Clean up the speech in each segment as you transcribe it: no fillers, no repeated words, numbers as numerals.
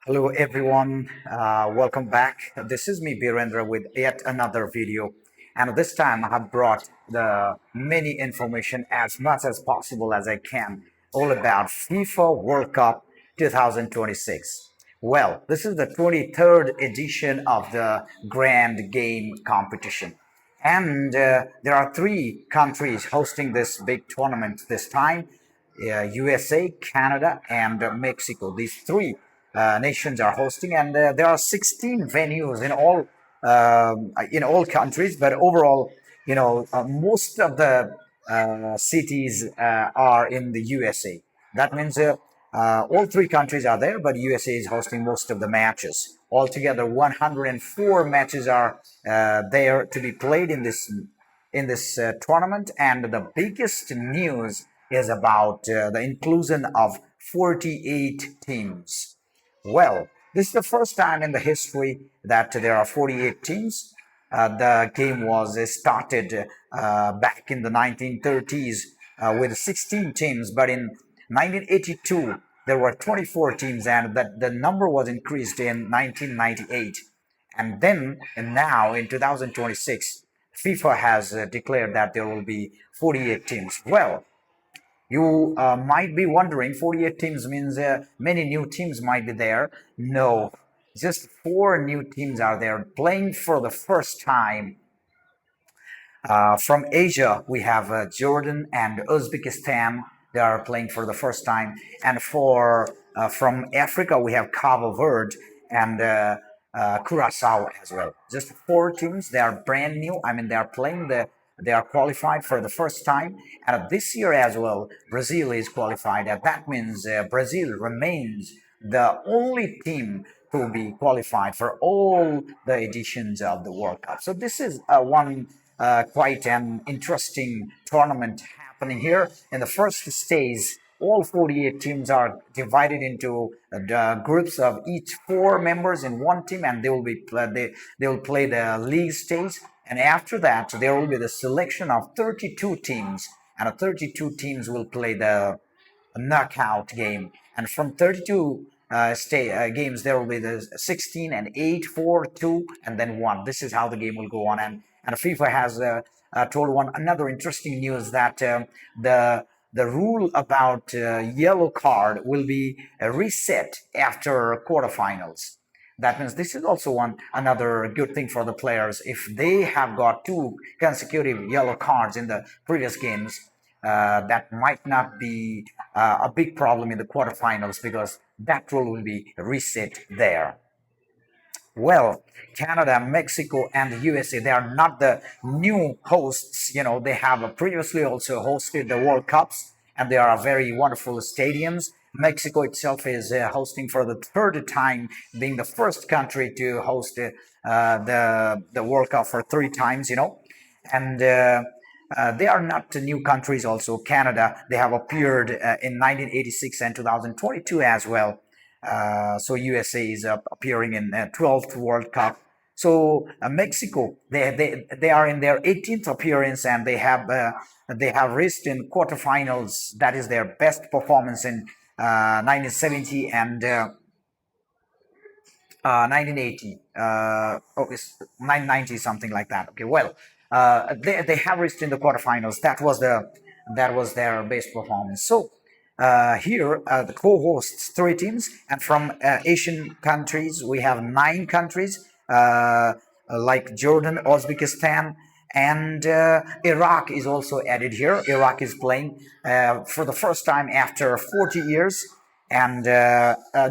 Hello, everyone. Welcome back. This is me, Birendra, with yet another video. And this time I have brought the many information as much as possible as I can, all about FIFA World Cup 2026. Well, this is the 23rd edition of the Grand Game competition. And there are three countries hosting this big tournament this time: USA, Canada, and Mexico. These three nations are hosting, and there are 16 venues in all countries. But overall, most of the cities are in the USA. That means all three countries are there, but USA is hosting most of the matches. Altogether, 104 matches are there to be played in this tournament, and the biggest news is about the inclusion of 48 teams. Well, this is the first time in the history that there are 48 teams. The game was started back in the 1930s with 16 teams, but in 1982 there were 24 teams, and that the number was increased in 1998. And now in 2026, FIFA has declared that there will be 48 teams. Well, you might be wondering, 48 teams means many new teams might be there. No, just four new teams are there playing for the first time. From Asia, we have Jordan and Uzbekistan. They are playing for the first time. And from Africa, we have Cabo Verde and Curacao as well. Just four teams. They are brand new. I mean, they are qualified for the first time. And this year as well, Brazil is qualified. And that means Brazil remains the only team to be qualified for all the editions of the World Cup. So this is one quite an interesting tournament happening here. In the first stage, all 48 teams are divided into the groups of each four members in one team, and they will play the league stage. And after that, there will be the selection of 32 teams, and 32 teams will play the knockout game. And from 32 games, there will be the 16 and 8, 4, 2, and then 1. This is how the game will go on. And FIFA has told another interesting news that the rule about yellow card will be reset after quarterfinals. That means this is also one another good thing for the players. If they have got two consecutive yellow cards in the previous games, that might not be a big problem in the quarterfinals, because that rule will be reset there. Well, Canada, Mexico, and the USA, they are not the new hosts. They have previously also hosted the World Cups, and they are very wonderful stadiums. Mexico itself is hosting for the third time, being the first country to host the World Cup for three times. And they are not new countries. Also, Canada, they have appeared in 1986 and 2022 as well. So USA is appearing in 12th World Cup. So Mexico, they are in their 18th appearance, and they have reached in quarterfinals. That is their best performance in 1970 and 1980. It's 990, something like that. Okay, well, they have reached in the quarterfinals. That was their best performance. So here, the co-hosts three teams, and from Asian countries we have nine countries, like Jordan, Uzbekistan, and Iraq is also added here. Iraq is playing for the first time after 40 years, and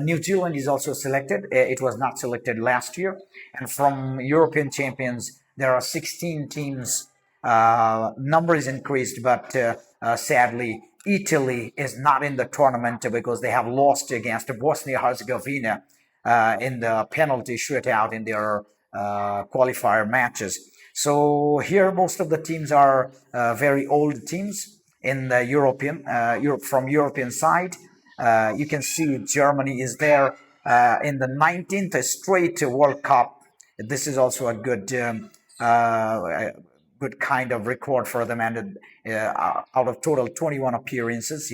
New Zealand is also selected. It was not selected last year. And from European champions, there are 16 teams. Number is increased, but sadly, Italy is not in the tournament because they have lost against Bosnia Herzegovina in the penalty shootout in their qualifier matches. So here, most of the teams are very old teams in the Europe, from European side. You can see Germany is there in the 19th straight World Cup. This is also a good kind of record for them, and out of total 21 appearances.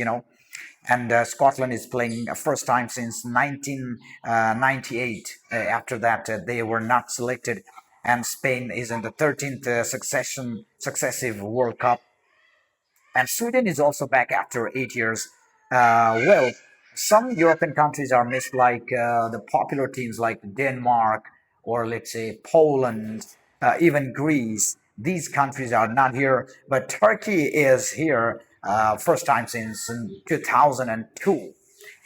And Scotland is playing first time since 1998. After that, they were not selected, and Spain is in the 13th successive World Cup, and Sweden is also back after 8 years. Well, some European countries are missed, like the popular teams like Denmark or let's say Poland, even Greece. These countries are not here, but Turkey is here first time since 2002.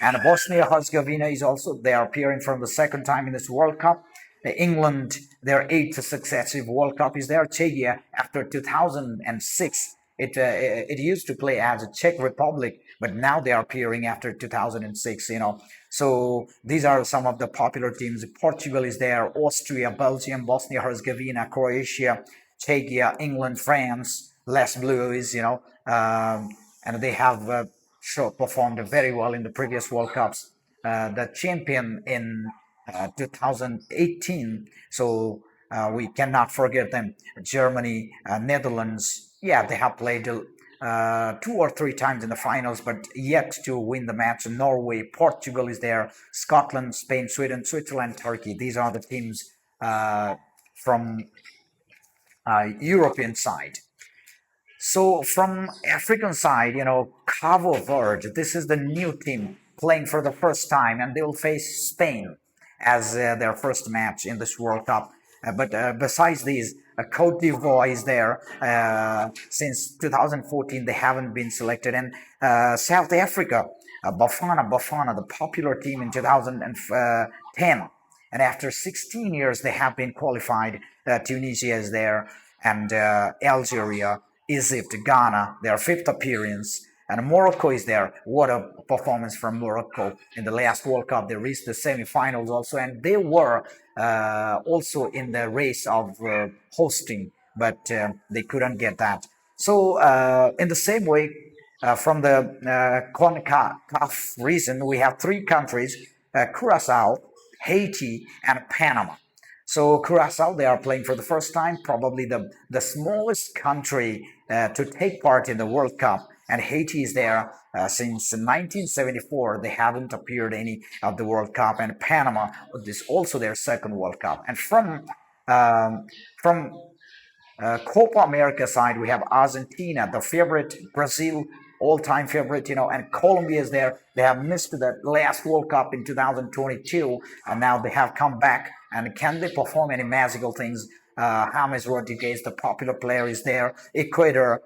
And Bosnia Herzegovina is also, they are appearing for the second time in this World Cup. England, their eighth successive World Cup is there. Czechia, after 2006, it used to play as a Czech Republic, but now they are appearing after 2006. So these are some of the popular teams. Portugal is there, Austria, Belgium, Bosnia Herzegovina, Croatia, Czechia, England, France, Les Blues. And they have performed very well in the previous World Cups. The champion in 2018. So we cannot forget them. Germany, Netherlands, yeah, they have played 2 or 3 times in the finals, but yet to win the match. Norway, Portugal is there, Scotland, Spain, Sweden, Switzerland, Turkey. These are the teams from European side. So from African side, Cabo Verde, this is the new team playing for the first time, and they will face Spain as their first match in this World Cup. But besides these, Cote d'Ivoire is there. Since 2014, they haven't been selected. And South Africa, Bafana, the popular team in 2010. And after 16 years, they have been qualified. Tunisia is there, and Algeria, Egypt, Ghana, their fifth appearance, and Morocco is there. What a performance from Morocco in the last World Cup. They reached the semifinals also, and they were also in the race of hosting, but they couldn't get that. So, in the same way, from the CONCACAF region, we have three countries: Curacao, Haiti, and Panama. So Curacao, they are playing for the first time, probably the smallest country to take part in the World Cup. And Haiti is there since 1974. They haven't appeared any of the World Cup. And Panama is also their second World Cup. And from Copa America side, we have Argentina, the favorite, Brazil, all-time favorite, and Colombia is there. They have missed the last World Cup in 2022, and now they have come back. And can they perform any magical things? James Rodriguez, the popular player, is there. Ecuador,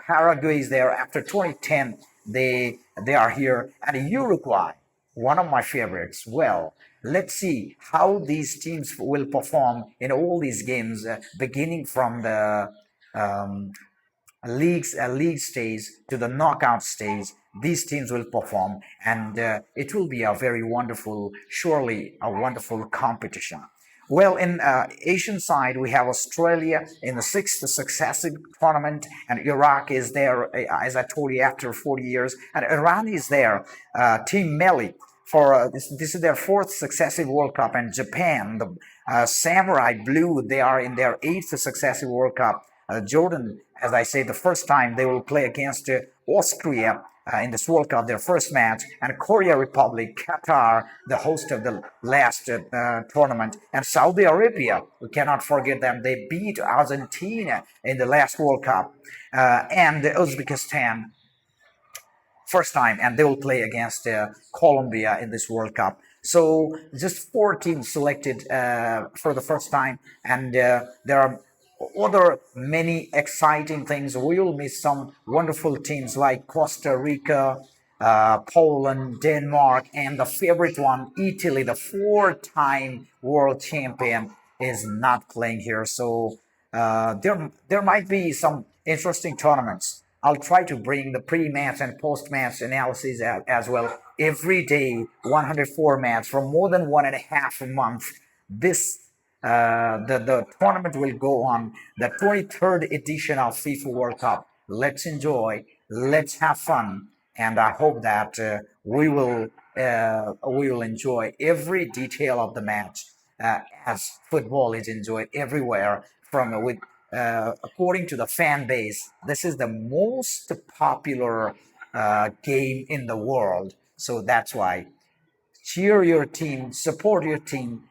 Paraguay is there. After 2010, they are here, and Uruguay, one of my favorites. Well, let's see how these teams will perform in all these games, beginning from the league stage to the knockout stage. These teams will perform, and it will be a very wonderful, surely a wonderful competition. Well, in Asian side, we have Australia in the sixth successive tournament, and Iraq is there, as I told you, after 40 years, and Iran is there. Team Melli for this is their fourth successive World Cup, and Japan, the Samurai Blue, they are in their eighth successive World Cup. Jordan, as I say, the first time they will play against Austria in this World Cup, their first match, and Korea Republic, Qatar, the host of the last tournament, and Saudi Arabia. We cannot forget them. They beat Argentina in the last World Cup, and Uzbekistan, first time, and they will play against Colombia in this World Cup. So just four teams selected for the first time, and there are other many exciting things. We will miss some wonderful teams like Costa Rica, Poland, Denmark, and the favorite one, Italy, the four-time world champion, is not playing here. So there might be some interesting tournaments. I'll try to bring the pre-match and post-match analysis as well every day. 104 match for more than 1.5 months. This the tournament will go on, the 23rd edition of FIFA World Cup. Let's enjoy, let's have fun, and I hope that we will enjoy every detail of the match as football is enjoyed everywhere from with according to the fan base. This is the most popular game in the world. So that's why cheer your team, support your team,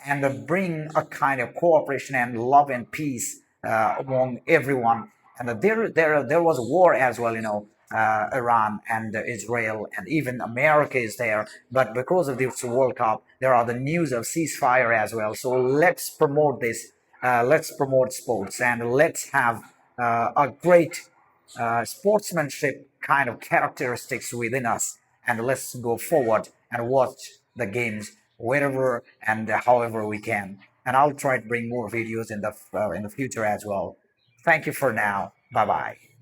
and bring a kind of cooperation and love and peace among everyone. And there was a war as well, Iran and Israel and even America is there. But because of this World Cup, there are the news of ceasefire as well. So let's promote this. Let's promote sports and let's have a great sportsmanship kind of characteristics within us, and let's go forward and watch the games wherever and however we can. And I'll try to bring more videos in the future as well. Thank you for now. Bye bye.